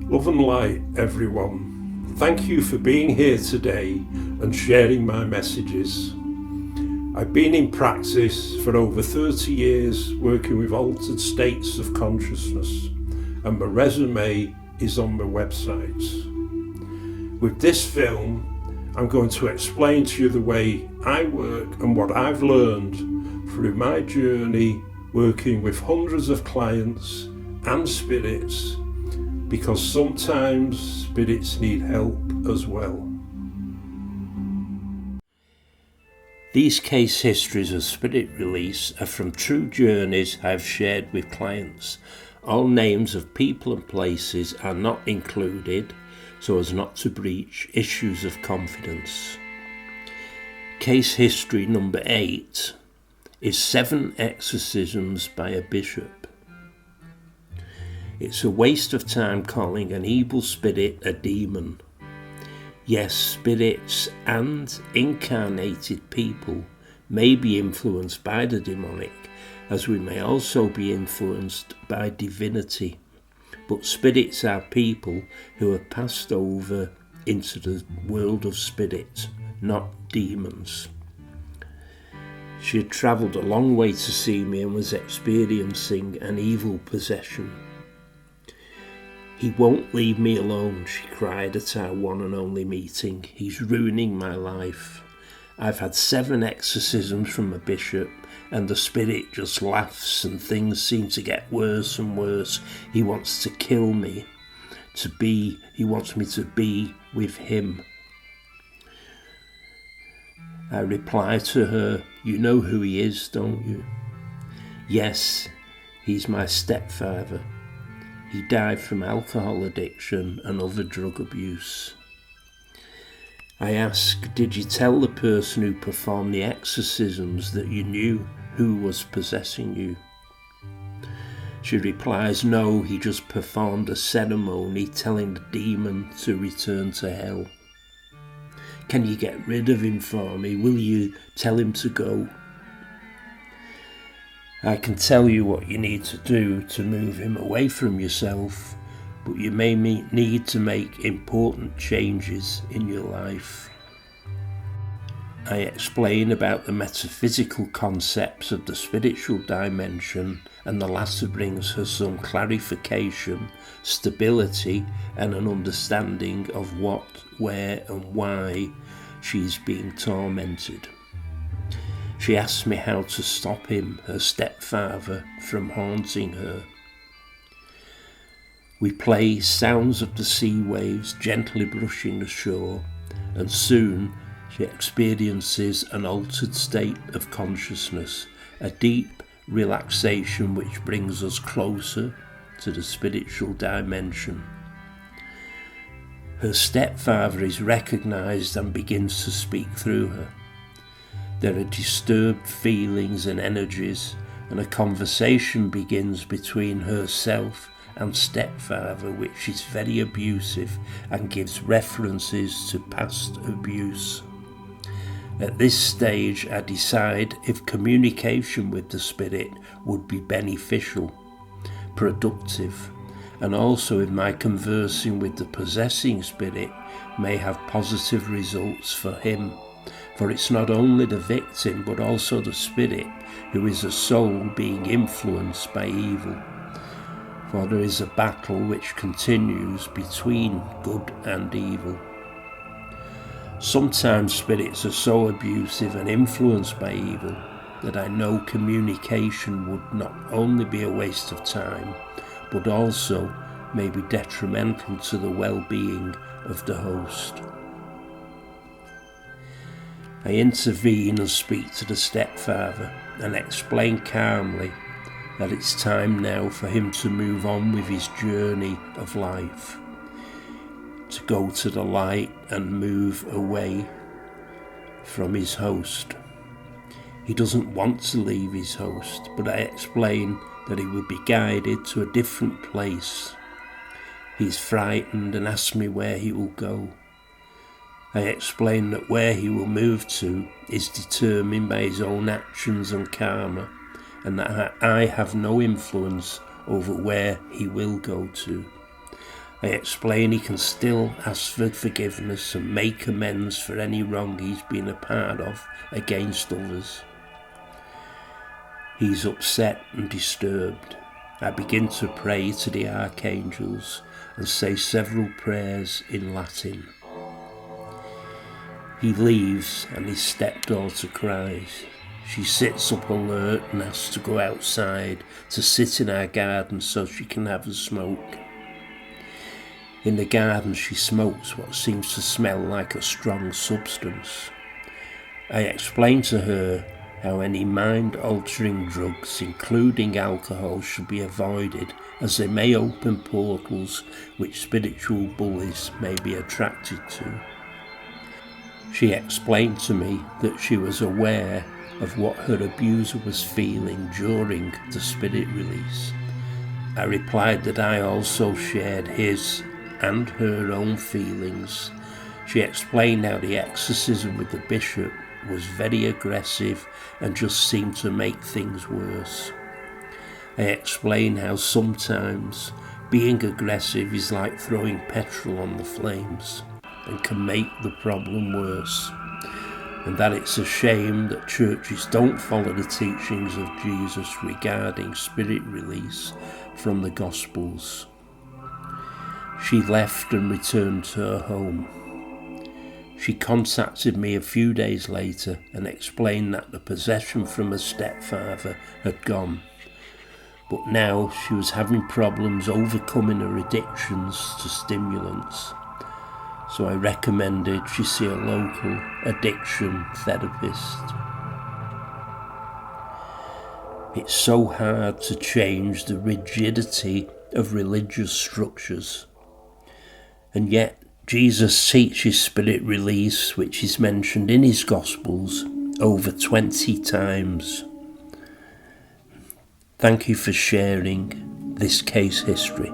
Love and light, everyone. Thank you for being here today and sharing my messages. I've been in practice for over 30 years working with altered states of consciousness, and my resume is on my website. With this film, I'm going to explain to you the way I work and what I've learned through my journey working with hundreds of clients and spirits, because sometimes spirits need help as well. These case histories of spirit release are from true journeys I've shared with clients. All names of people and places are not included so as not to breach issues of confidence. Case history number 8 is 7 exorcisms by a bishop. It's a waste of time calling an evil spirit a demon. Yes, spirits and incarnated people may be influenced by the demonic, as we may also be influenced by divinity. But spirits are people who have passed over into the world of spirit, not demons. She had travelled a long way to see me and was experiencing an evil possession. "He won't leave me alone," she cried at our one and only meeting. "He's ruining my life. I've had 7 exorcisms from a bishop and the spirit just laughs and things seem to get worse and worse. He wants to kill me, he wants me to be with him." I replied to her, "You know who he is, don't you?" "Yes, he's my stepfather. He died from alcohol addiction and other drug abuse." I asked, "Did you tell the person who performed the exorcisms that you knew who was possessing you?" She replies, "No, he just performed a ceremony telling the demon to return to hell." "Can you get rid of him for me? Will you tell him to go?" "I can tell you what you need to do to move him away from yourself, but you may need to make important changes in your life." I explain about the metaphysical concepts of the spiritual dimension, and the latter brings her some clarification, stability, and an understanding of what, where, and why she's being tormented. She asks me how to stop him, her stepfather, from haunting her. We play sounds of the sea waves gently brushing the shore, and soon she experiences an altered state of consciousness, a deep relaxation which brings us closer to the spiritual dimension. Her stepfather is recognised and begins to speak through her. There are disturbed feelings and energies, and a conversation begins between herself and stepfather, which is very abusive and gives references to past abuse. At this stage, I decide if communication with the spirit would be beneficial, productive, and also if my conversing with the possessing spirit may have positive results for him. For it's not only the victim but also the spirit who is a soul being influenced by evil. For there is a battle which continues between good and evil. Sometimes spirits are so abusive and influenced by evil that I know communication would not only be a waste of time, but also may be detrimental to the well-being of the host. I intervene and speak to the stepfather and explain calmly that it's time now for him to move on with his journey of life, to go to the light and move away from his host. He doesn't want to leave his host, but I explain that he will be guided to a different place. He's frightened and asks me where he will go. I explain that where he will move to is determined by his own actions and karma, and that I have no influence over where he will go to. I explain he can still ask for forgiveness and make amends for any wrong he's been a part of against others. He's upset and disturbed. I begin to pray to the archangels and say several prayers in Latin. He leaves and his stepdaughter cries. She sits up alert and asks to go outside to sit in our garden so she can have a smoke. In the garden she smokes what seems to smell like a strong substance. I explain to her how any mind-altering drugs, including alcohol, should be avoided as they may open portals which spiritual bullies may be attracted to. She explained to me that she was aware of what her abuser was feeling during the spirit release. I replied that I also shared his and her own feelings. She explained how the exorcism with the bishop was very aggressive and just seemed to make things worse. I explained how sometimes being aggressive is like throwing petrol on the flames and can make the problem worse, and that it's a shame that churches don't follow the teachings of Jesus regarding spirit release from the Gospels. She left and returned to her home. She contacted me a few days later and explained that the possession from her stepfather had gone, but now she was having problems overcoming her addictions to stimulants. So I recommended she see a local addiction therapist. It's so hard to change the rigidity of religious structures. And yet Jesus teaches spirit release, which is mentioned in his Gospels over 20 times. Thank you for sharing this case history.